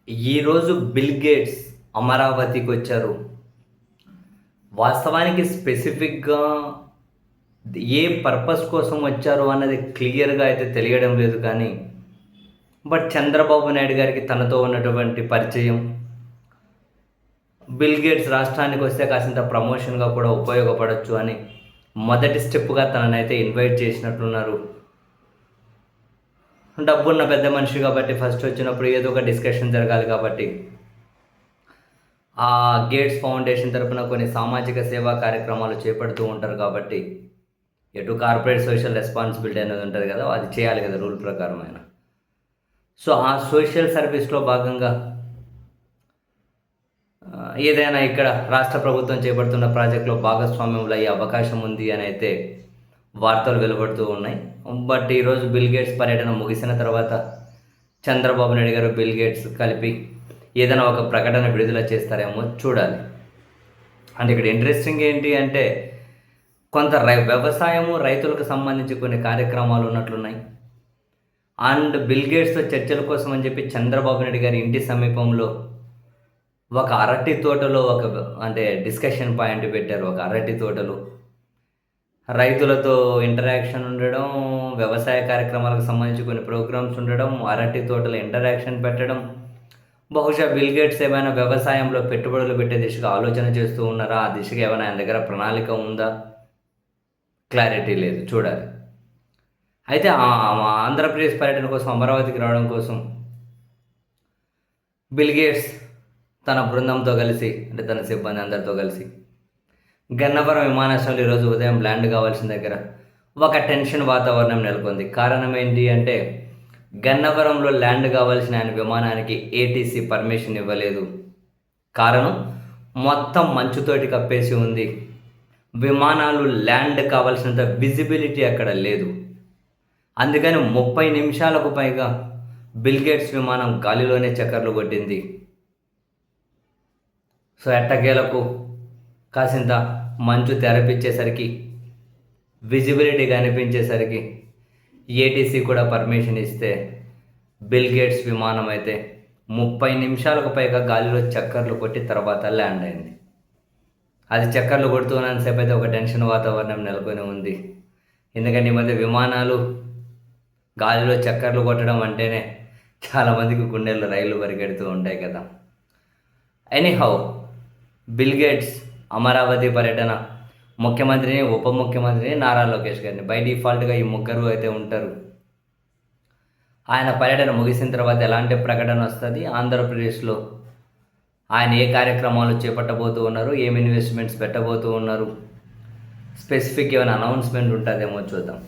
ఈరోజు bill gates అమరావతికి వచ్చారు. వాస్తవానికి స్పెసిఫిక్‌గా ఏ పర్పస్ కోసం వచ్చారు అన్నది క్లియర్‌గా అయితే తెలియడం లేదు కానీ, బట్ చంద్రబాబు నాయుడు గారికి తనతో ఉన్నటువంటి పరిచయం, బిల్ గేట్స్ రాష్ట్రానికి వస్తే కాసింత ప్రమోషన్‌గా కూడా ఉపయోగపడొచ్చు అని మొదటి స్టెప్‌గా తననైతే ఇన్వైట్ చేసినట్లున్నారు. డబ్బున్న పెద్ద మనిషి కాబట్టి ఫస్ట్ వచ్చినప్పుడు ఏదో ఒక డిస్కషన్ జరగాలి కాబట్టి ఆ గేట్స్ ఫౌండేషన్ తరపున కొన్ని సామాజిక సేవా కార్యక్రమాలు చేపడుతూ ఉంటారు కాబట్టి ఎటు కార్పొరేట్ సోషల్ రెస్పాన్సిబిలిటీ అనేది ఉంటుంది కదా, అది చేయాలి కదా రూల్ ప్రకారం ఆయన. సో ఆ సోషల్ సర్వీస్లో భాగంగా ఏదైనా ఇక్కడ రాష్ట్ర ప్రభుత్వం చేపడుతున్న ప్రాజెక్టులో భాగస్వామ్యంలో అయ్యే అవకాశం ఉంది అని అయితే వార్తలు వెలువడుతూ ఉన్నాయి. బట్ ఈరోజు బిల్ గేట్స్ పర్యటన ముగిసిన తర్వాత చంద్రబాబు నాయుడు గారు బిల్ గేట్స్ కలిపి ఏదైనా ఒక ప్రకటన విడుదల చేస్తారేమో చూడాలి. అంటే ఇక్కడ ఇంట్రెస్టింగ్ ఏంటి అంటే కొంత వ్యవసాయము రైతులకు సంబంధించి కొన్ని కార్యక్రమాలు ఉన్నట్లున్నాయి. అండ్ బిల్ గేట్స్తో చర్చల కోసం అని చెప్పి చంద్రబాబు నాయుడు గారి ఇంటి సమీపంలో ఒక అరటి తోటలో అంటే డిస్కషన్ పాయింట్ పెట్టారు. ఒక అరటి తోటలో రైతులతో ఇంటరాక్షన్ ఉండడం, వ్యవసాయ కార్యక్రమాలకు సంబంధించి కొన్ని ప్రోగ్రామ్స్ ఉండడం, అరటి తోటల ఇంటరాక్షన్ పెట్టడం. బహుశా బిల్ గేట్స్ ఏమైనా వ్యవసాయంలో పెట్టుబడులు పెట్టే దిశగా ఆలోచన చేస్తూ ఉన్నారా? ఆ దిశగా ఏమైనా ఆయన దగ్గర ప్రణాళిక ఉందా? క్లారిటీ లేదు, చూడాలి. అయితే ఆంధ్రప్రదేశ్ పర్యటన కోసం అమరావతికి రావడం కోసం బిల్ గేట్స్ తన బృందంతో కలిసి, అంటే తన సిబ్బంది అందరితో కలిసి గన్నవరం విమానాశ్రయంలో ఈరోజు ఉదయం ల్యాండ్ కావాల్సిన దగ్గర ఒక టెన్షన్ వాతావరణం నెలకొంది. కారణం ఏంటి అంటే గన్నవరంలో ల్యాండ్ కావాల్సిన ఆయన విమానానికి ఏటీసీ పర్మిషన్ ఇవ్వలేదు. కారణం మొత్తం మంచుతోటి కప్పేసి ఉంది. విమానాలు ల్యాండ్ కావాల్సినంత విజిబిలిటీ అక్కడ లేదు. అందుకని 30 నిమిషాలకు పైగా బిల్ గేట్స్ విమానం గాలిలోనే చక్కర్లు కొట్టింది. సో ఎట్టకేలకు కాసింత మంచు తెరపించేసరికి, విజిబిలిటీ కనిపించేసరికి ఏటీసీ కూడా పర్మిషన్ ఇస్తే బిల్ గేట్స్ విమానం అయితే 30 నిమిషాలకు పైగా గాలిలో చక్కర్లు కొట్టి తర్వాత ల్యాండ్ అయింది. అది చక్కర్లు కొడుతున్నంతసేపు అయితే ఒక టెన్షన్ వాతావరణం నెలకొని ఉంది. ఎందుకంటే ఈ మధ్య విమానాలు గాలిలో చక్కర్లు కొట్టడం అంటేనే చాలామందికి గుండెల్లో రైళ్లు పరిగెడుతూ ఉంటాయి కదా. ఎనీహౌ, బిల్ గేట్స్ అమరావతి పర్యటన, ముఖ్యమంత్రిని, ఉప ముఖ్యమంత్రిని, నారా లోకేష్ గారిని, బై డిఫాల్ట్గా ఈ ముగ్గురు అయితే ఉంటారు. ఆయన పర్యటన ముగిసిన తర్వాత ఎలాంటి ప్రకటన వస్తుంది, ఆంధ్రప్రదేశ్లో ఆయన ఏ కార్యక్రమాలు చేపట్టబోతూ ఉన్నారు, ఏం ఇన్వెస్ట్మెంట్స్ పెట్టబోతూ ఉన్నారు, స్పెసిఫిక్ ఏమైనా అనౌన్స్మెంట్ ఉంటుందేమో చూద్దాం.